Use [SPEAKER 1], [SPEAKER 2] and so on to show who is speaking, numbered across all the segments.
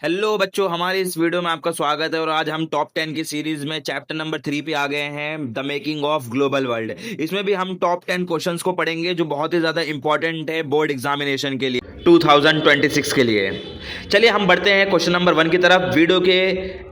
[SPEAKER 1] Hello बच्चों, हमारे इस वीडियो में आपका स्वागत है। और आज हम टॉप 10 की सीरीज में चैप्टर नंबर 3 पे आ गए हैं, the making of global world. इसमें भी हम टॉप 10 क्वेश्चंस को पढ़ेंगे जो बहुत ही ज़्यादा इंपॉर्टेंट है बोर्ड एग्जामिनेशन के लिए 2026 के लिए। चलिए हम बढ़ते हैं क्वेश्चन नंबर 1 की तरफ। वीडियो के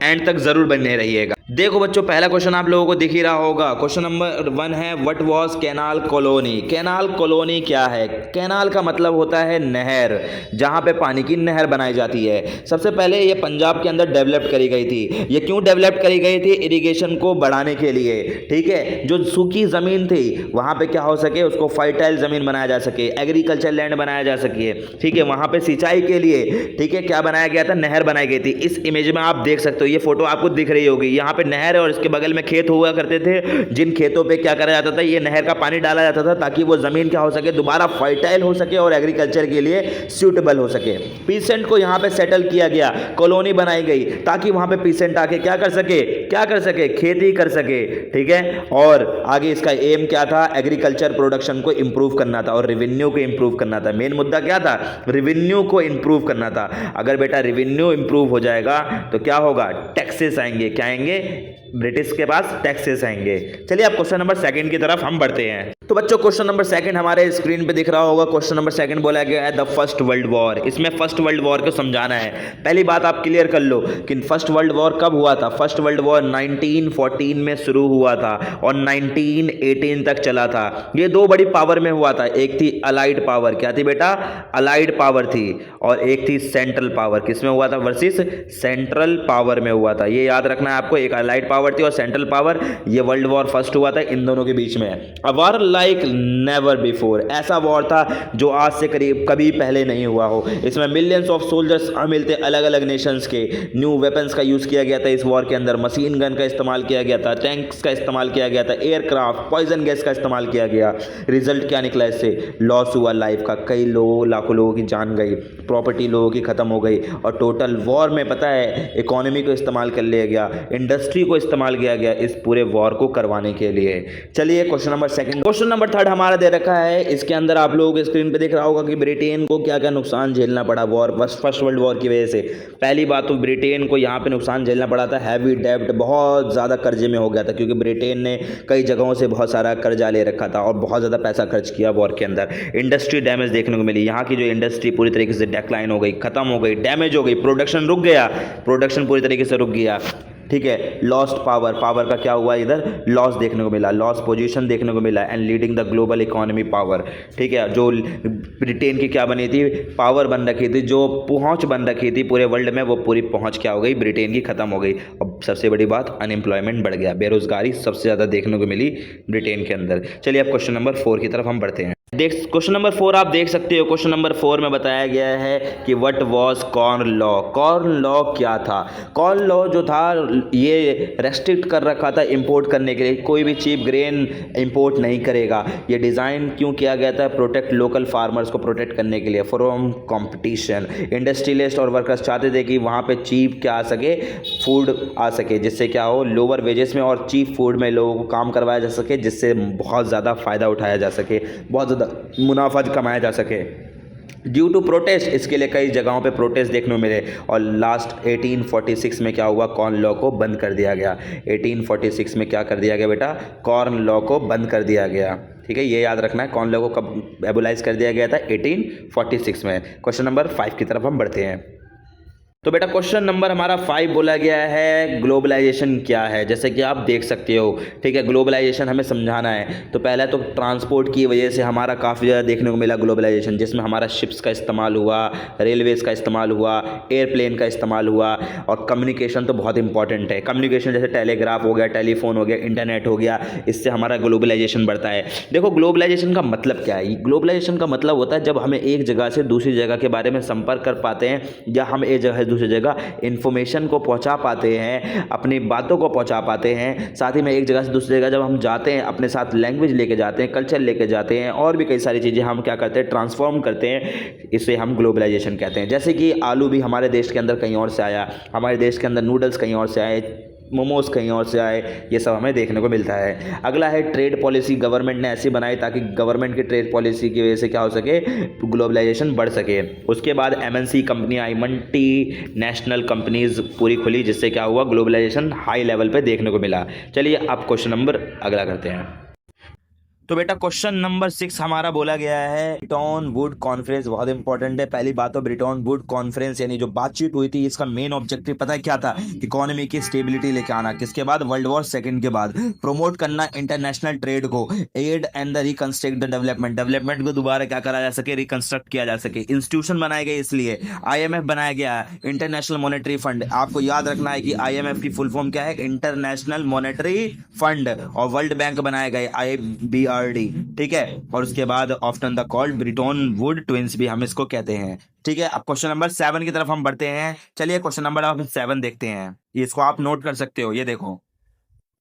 [SPEAKER 1] एंड तक जरूर बने रहिएगा। देखो बच्चों, पहला क्वेश्चन आप लोगों को दिख ही रहा होगा। क्वेश्चन नंबर 1 है, what was canal colony. Canal colony क्या है? कैनाल का मतलब होता है नहर, जहां पे पानी की नहर बनाई जाती है। सबसे पहले ये पंजाब के अंदर डेवलप करी गई थी। ये क्यों डेवलप करी गई थी? इरिगेशन को बढ़ाने के लिए। ठीक है, जो सूखी जमीन थी वहां पे क्या हो सके, उसको फर्टाइल जमीन बनाया जा सके, एग्रीकल्चर लैंड बनाया जा सके। ठीक है, वहां पे सिंचाई के लिए, ठीक है, क्या बनाया गया था? नहर बनाई गई थी। इस इमेज में आप देख सकते हो, ये फोटो आपको दिख रही होगी। यहाँ पे नहर है और इसके बगल में खेत हुआ करते थे, जिन खेतों पे क्या करा जाता था, ये नहर का पानी डाला जाता था ताकि वो जमीन क्या हो सके, दोबारा फर्टाइल हो सके और एग्रीकल्चर के लिए सूटेबल हो सके। पीसेंट को यहाँ पे सेटल किया गया, कॉलोनी बनाई गई ताकि वहां पे पीसेंट आके क्या कर सके, खेती कर सके। ठीक है, और आगे इसका एम क्या था? एग्रीकल्चर प्रोडक्शन को इंप्रूव करना था और रेवेन्यू को इंप्रूव करना था। मेन मुद्दा क्या था? रेवेन्यू को इंप्रूव करना था। अगर बेटा रेवेन्यू इंप्रूव हो जाएगा तो क्या होगा? टैक्सेस आएंगे। क्या आएंगे? ब्रिटिश के पास टैक्सेस आएंगे। चलिए अब क्वेश्चन नंबर 2 की तरफ हम बढ़ते हैं। तो बच्चों क्वेश्चन नंबर 2 हमारे स्क्रीन पे दिख रहा होगा। क्वेश्चन नंबर 2 बोला गया है द फर्स्ट वर्ल्ड वॉर। इसमें फर्स्ट वर्ल्ड वॉर को समझाना है। पहली बात आप क्लियर कर लो कि फर्स्ट वर्ल्ड वॉर कब हुआ था। फर्स्ट वर्ल्ड वॉर 1914 में शुरू हुआ था और 1918 तक चला था। ये दो बड़ी पावर में हुआ था। एक थी अलाइड पावर। क्या थी बेटा? अलाइड पावर थी। और एक थी सेंट्रल पावर। किसमें हुआ था? वर्सेस सेंट्रल पावर में हुआ था। ये याद रखना है आपको। एक अलाइड पावर थी और सेंट्रल पावर। ये वर्ल्ड वॉर फर्स्ट हुआ था इन दोनों के बीच में। A war like never before. ऐसा वॉर था जो आज से करीब कभी पहले नहीं हुआ हो। इसमें मिलियंस ऑफ सोल्जर्स मिलते अलग अलग नेशंस के। न्यू वेपन्स का यूज किया गया था इस वॉर के अंदर। मशीन गन का इस्तेमाल किया गया था, टैंक्स का इस्तेमाल किया गया था, एयरक्राफ्ट, पॉइजन गैस का इस्तेमाल किया गया। रिजल्ट क्या निकला इससे? लॉस हुआ लाइफ का। कई लोगों, लाखों लोगों की जान गई, प्रॉपर्टी लोगों की खत्म हो गई। और टोटल वॉर में पता है इकोनॉमी को इस्तेमाल कर लिया गया, इंडस्ट्री को इस्तेमाल किया गया इस पूरे वॉर को करवाने के लिए। चलिए क्वेश्चन नंबर 2। क्वेश्चन नंबर 3 हमारा दे रखा है। इसके अंदर आप लोगों के स्क्रीन पे दिख रहा होगा कि ब्रिटेन को क्या क्या नुकसान झेलना पड़ा वॉर, फर्स्ट वर्ल्ड वॉर की वजह से। पहली बात तो ब्रिटेन को यहाँ पे नुकसान झेलना पड़ा था। हैवी डेब्ट, बहुत ज़्यादा कर्जे में हो गया था क्योंकि ब्रिटेन ने कई जगहों से बहुत सारा कर्जा ले रखा था और बहुत ज़्यादा पैसा खर्च किया वॉर के अंदर। इंडस्ट्री डैमेज देखने को मिली। यहाँ की जो इंडस्ट्री पूरी तरीके से डिक्लाइन हो गई, खत्म हो गई, डैमेज हो गई। प्रोडक्शन रुक गया, प्रोडक्शन पूरी तरीके से रुक गया। ठीक है, लॉस्ट पावर, पावर का क्या हुआ? इधर लॉस देखने को मिला, लॉस पोजीशन देखने को मिला। And leading the global economy power. ठीक है, जो ब्रिटेन की क्या बनी थी? पावर बन रखी थी, जो पहुंच बन रखी थी पूरे वर्ल्ड में, वो पूरी पहुंच क्या हो गई? ब्रिटेन की खत्म हो गई। अब सबसे बड़ी बात, अनएम्प्लॉयमेंट बढ़ गया, बेरोजगारी सबसे ज़्यादा देखने को मिली ब्रिटेन के अंदर। चलिए अब क्वेश्चन नंबर 4 की तरफ हम बढ़ते हैं। क्वेश्चन नंबर 4 आप देख सकते हो। क्वेश्चन नंबर 4 में बताया गया है कि what was corn law. Corn law क्या था? कॉर्न लॉ जो था ये रेस्ट्रिक्ट कर रखा था इंपोर्ट करने के लिए। कोई भी चीप ग्रेन इंपोर्ट नहीं करेगा। ये डिज़ाइन क्यों किया गया था? प्रोटेक्ट लोकल फार्मर्स को प्रोटेक्ट करने के लिए फ्रॉम कंपटीशन। इंडस्ट्रियलिस्ट और वर्कर्स चाहते थे कि वहाँ पे चीप क्या आ सके, फूड आ सके, जिससे क्या हो, लोअर वेजेस में और चीप फूड में लोगों को काम करवाया जा सके, जिससे बहुत ज़्यादा फ़ायदा उठाया जा सके, बहुत ज़्यादा मुनाफा कमाया जा सके। ड्यू टू प्रोटेस्ट, इसके लिए कई जगहों पे प्रोटेस्ट देखने को मिले। और लास्ट 1846 में क्या हुआ? कॉर्न लॉ को बंद कर दिया गया। 1846 में क्या कर दिया गया बेटा? कॉर्न लॉ को बंद कर दिया गया। ठीक है, ये याद रखना है। कॉर्न लॉ को कब एबोलाइज कर दिया गया था? 1846 में। क्वेश्चन नंबर 5 की तरफ हम बढ़ते हैं। तो बेटा क्वेश्चन नंबर हमारा 5 बोला गया है ग्लोबलाइजेशन क्या है। जैसे कि आप देख सकते हो, ठीक है, ग्लोबलाइजेशन हमें समझाना है। तो पहला तो ट्रांसपोर्ट की वजह से हमारा काफ़ी ज़्यादा देखने को मिला ग्लोबलाइजेशन, जिसमें हमारा शिप्स का इस्तेमाल हुआ, रेलवेज़ का इस्तेमाल हुआ, एयरप्लेन का इस्तेमाल हुआ। और कम्युनिकेशन तो बहुत इंपॉर्टेंट है। कम्युनिकेशन जैसे टेलीग्राफ हो गया, टेलीफोन हो गया, इंटरनेट हो गया, इससे हमारा ग्लोबलाइजेशन बढ़ता है। देखो ग्लोबलाइजेशन का मतलब क्या है? ग्लोबलाइजेशन का मतलब होता है जब हमें एक जगह से दूसरी जगह के बारे में संपर्क कर पाते हैं, या हम एक जगह से दूसरी जगह इंफॉर्मेशन को पहुंचा पाते हैं, अपनी बातों को पहुंचा पाते हैं। साथ ही में एक जगह से दूसरी जगह जब हम जाते हैं, अपने साथ लैंग्वेज लेके जाते हैं, कल्चर लेके जाते हैं, और भी कई सारी चीज़ें हम क्या करते हैं, ट्रांसफॉर्म करते हैं। इसे हम ग्लोबलाइजेशन कहते हैं। जैसे कि आलू भी हमारे देश के अंदर कहीं और से आया, हमारे देश के अंदर नूडल्स कहीं और से आए, मोमोज कहीं और से आए, ये सब हमें देखने को मिलता है। अगला है ट्रेड पॉलिसी, गवर्नमेंट ने ऐसी बनाई ताकि गवर्नमेंट की ट्रेड पॉलिसी की वजह से क्या हो सके, ग्लोबलाइजेशन बढ़ सके। उसके बाद एमएनसी कंपनी आई, मल्टी नेशनल कंपनीज पूरी खुली, जिससे क्या हुआ, ग्लोबलाइजेशन हाई लेवल पे देखने को मिला। चलिए अब क्वेश्चन नंबर अगला करते हैं। तो बेटा क्वेश्चन नंबर 6 हमारा बोला गया है ब्रिटन वुड कॉन्फ्रेंस, बहुत इंपॉर्टेंट है। पहली बात तो ब्रिटन वुड कॉन्फ्रेंस यानी जो बातचीत हुई थी, इसका मेन ऑब्जेक्टिव पता है क्या था, इकोनॉमी की स्टेबिलिटी लेके आना, किसके बाद, वर्ल्ड वॉर सेकंड के बाद, प्रमोट करना इंटरनेशनल ट्रेड को, aid and the reconstruct the development, development को दोबारा क्या करा जा सके, रिकंस्ट्रक्ट किया जा सके। इंस्टीट्यूशन बनाए गए, इसलिए आईएमएफ बनाया गया, इंटरनेशनल मॉनेटरी फंड। आपको याद रखना है कि आईएमएफ की फुल फॉर्म क्या है, इंटरनेशनल मॉनेटरी फंड, और वर्ल्ड बैंक बनाए गए, IBRD, ठीक है। और उसके बाद often the called Britain would twins भी हम इसको कहते हैं, ठीक है। अब क्वेश्चन नंबर 7 की तरफ हम बढ़ते हैं। चलिए क्वेश्चन नंबर 7 देखते हैं, इसको आप नोट कर सकते हो, ये देखो।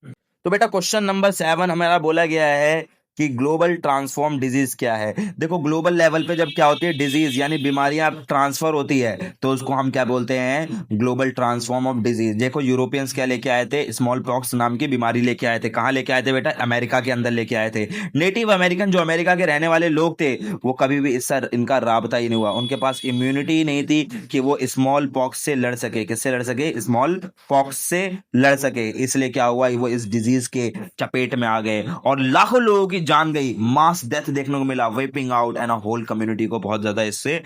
[SPEAKER 1] तो बेटा क्वेश्चन नंबर 7 हमारा बोला गया है कि ग्लोबल ट्रांसफॉर्म डिजीज क्या है। देखो ग्लोबल लेवल पे जब क्या होती है, डिजीज यानी बीमारियां ट्रांसफर होती है, तो उसको हम क्या बोलते हैं, ग्लोबल ट्रांसफॉर्म ऑफ डिजीज। देखो यूरोपियंस क्या लेके आए थे, स्मॉल पॉक्स नाम की बीमारी लेके आए थे। कहाँ लेके आए थे बेटा, अमेरिका के अंदर लेके आए थे। नेटिव अमेरिकन जो अमेरिका के रहने वाले लोग थे, वो कभी भी इससे इनका राबता ही नहीं हुआ, उनके पास इम्यूनिटी नहीं थी कि वो स्मॉल पॉक्स से लड़ सके। किससे लड़ सके, स्मॉल पॉक्स से लड़ सके। इसलिए क्या हुआ, वो इस डिजीज के चपेट में आ गए और लाखों लोगों की जान गई, मास डेथ देखने को मिला, weeping out and whole community को बहुत ज्यादा इससे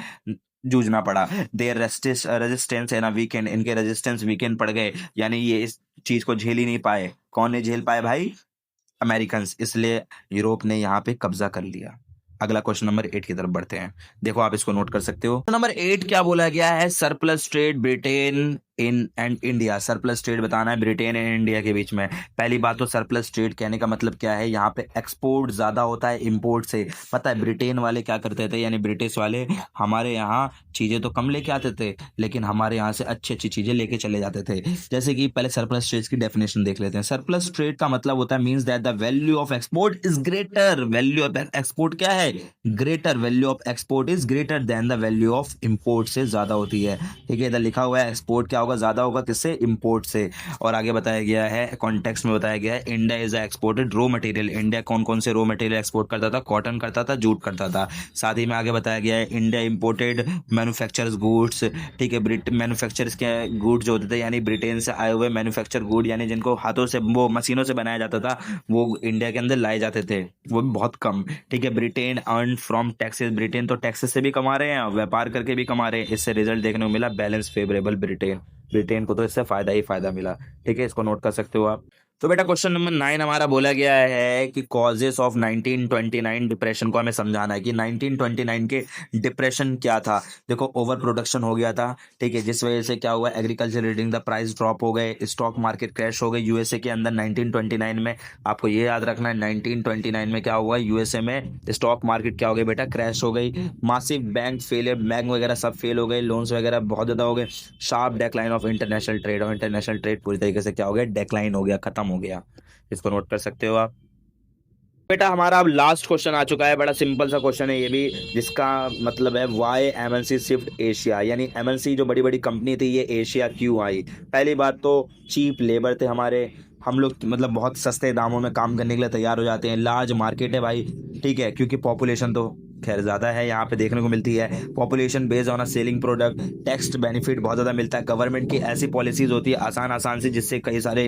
[SPEAKER 1] जूझना पड़ा। देयर रेजिस्टेंस है ना वीकेंड, इनके रेजिस्टेंस वीकेंड पड़ गए, यानी ये इस चीज को झेल ही नहीं पाए। कौन नहीं झेल पाए भाई, अमेरिकन, इसलिए यूरोप ने यहाँ पे कब्जा कर लिया। अगला क्वेश्चन नंबर 8 की तरफ बढ़ते हैं, देखो आप इसको नोट कर सकते हो। नंबर 8 क्या बोला गया है, surplus trade Britain in and India. Surplus trade बताना है ब्रिटेन एंड इंडिया के बीच में। पहली बात तो सरप्लस ट्रेड कहने का मतलब क्या है, यहाँ पे एक्सपोर्ट ज्यादा होता है इंपोर्ट से। पता है ब्रिटेन वाले क्या करते थे, यानी ब्रिटिश वाले हमारे यहाँ चीजें तो कम लेके आते थे, लेकिन हमारे यहाँ से अच्छी अच्छी चीजें लेके चले जाते थे। जैसे कि पहले सरप्लस ट्रेड की डेफिनेशन देख लेते हैं। सरप्लस ट्रेड का मतलब होता है, means that the value of export is greater, value of export क्या है, greater, value of export is greater than the value of import, से ज्यादा होती है, ठीक है। इधर लिखा हुआ है एक्सपोर्ट क्या होगा, ज्यादा होगा किससे, इंपोर्ट से। और आगे बताया गया है, कॉन्टेक्स्ट में बताया गया है, India is exported raw material. India कौन कौन से रॉ मटेरियल एक्सपोर्ट करता था, कॉटन करता था, जूट करता था। साथ ही में आगे बताया गया है, इंडिया इंपोर्टेड मैन्युफैक्चर्स गुड्स, ठीक है। मैन्युफैक्चर्स के गुड्स जो होते थे, यानी ब्रिटेन से आए हुए मैन्युफैक्चर गुड, यानी जिनको हाथों से, वो मशीनों से बनाया जाता था, वो इंडिया के अंदर लाए जाते थे, वो भी बहुत कम, ठीक है। Britain earn from taxes, Britain तो टैक्सेस से भी कमा रहे हैं, व्यापार करके भी कमा रहे हैं। इससे रिजल्ट देखने को मिला बैलेंस फेवरेबल ब्रिटेन, ब्रिटेन को तो इससे फायदा ही फायदा मिला, ठीक है। इसको नोट कर सकते हो आप। तो बेटा क्वेश्चन नंबर 9 हमारा बोला गया है कि कॉजेस ऑफ 1929 डिप्रेशन को हमें समझाना है कि 1929 के डिप्रेशन क्या था। देखो ओवर प्रोडक्शन हो गया था, ठीक है, जिस वजह से क्या हुआ, agriculture reading the price drop हो गए, स्टॉक मार्केट क्रैश हो गई यूएसए के अंदर 1929 में। आपको ये याद रखना है 1929 में क्या हुआ, यूएसए में स्टॉक मार्केट क्या हो गई बेटा, क्रैश हो गई। मासिव बैंक फेलियर, बैंक वगैरह सब फेल हो गए, लोन्स वगैरह बहुत ज्यादा हो गए। Sharp decline of international trade, और इंटरनेशनल ट्रेड पूरी तरीके से क्या हो गया, डेक्लाइन हो गया, खत्म हो गया। इसको नोट कर सकते हो आप। बेटा हमारा अब लास्ट क्वेश्चन आ चुका है, बड़ा सिंपल सा क्वेश्चन है ये भी, जिसका मतलब है वाई एमएनसी शिफ्ट एशिया, यानी एमएनसी जो बड़ी बड़ी कंपनी थी ये एशिया क्यों आई। पहली बात तो चीप लेबर थे हमारे, हम लोग मतलब बहुत सस्ते दामों में काम करने के लिए तैयार हो जाते हैं। लार्ज मार्केट है भाई, ठीक है, क्योंकि पॉपुलेशन तो खैर ज़्यादा है यहाँ पे देखने को मिलती है। Population based on a selling product, tax benefit बहुत ज़्यादा मिलता है। गवर्नमेंट की ऐसी पॉलिसीज होती है आसान आसान सी, जिससे कई सारे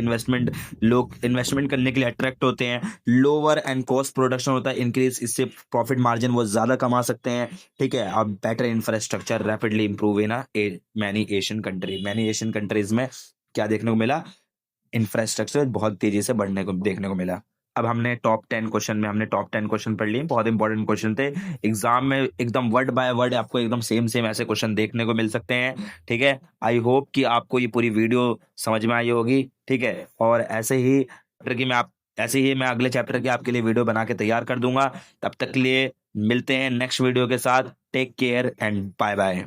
[SPEAKER 1] लोग इन्वेस्टमेंट करने के लिए अट्रैक्ट होते हैं। लोअर एंड कॉस्ट प्रोडक्शन होता है इंक्रीज, इससे प्रॉफिट मार्जिन वो ज़्यादा कमा सकते हैं, ठीक है। अब better infrastructure rapidly improve in many Asian countries में क्या देखने को मिला, इंफ्रास्ट्रक्चर बहुत तेजी से बढ़ने को देखने को मिला। अब हमने टॉप 10 क्वेश्चन में हमने टॉप 10 क्वेश्चन पढ़ लिए, बहुत इंपॉर्टेंट क्वेश्चन थे। एग्जाम में एकदम वर्ड बाय वर्ड आपको एकदम सेम सेम ऐसे क्वेश्चन देखने को मिल सकते हैं, ठीक है। आई होप कि आपको ये पूरी वीडियो समझ में आई होगी, ठीक है। और ऐसे ही मैं अगले चैप्टर की आपके लिए वीडियो बना के तैयार कर दूंगा। तब तक के लिए मिलते हैं नेक्स्ट वीडियो के साथ। Take care and bye bye.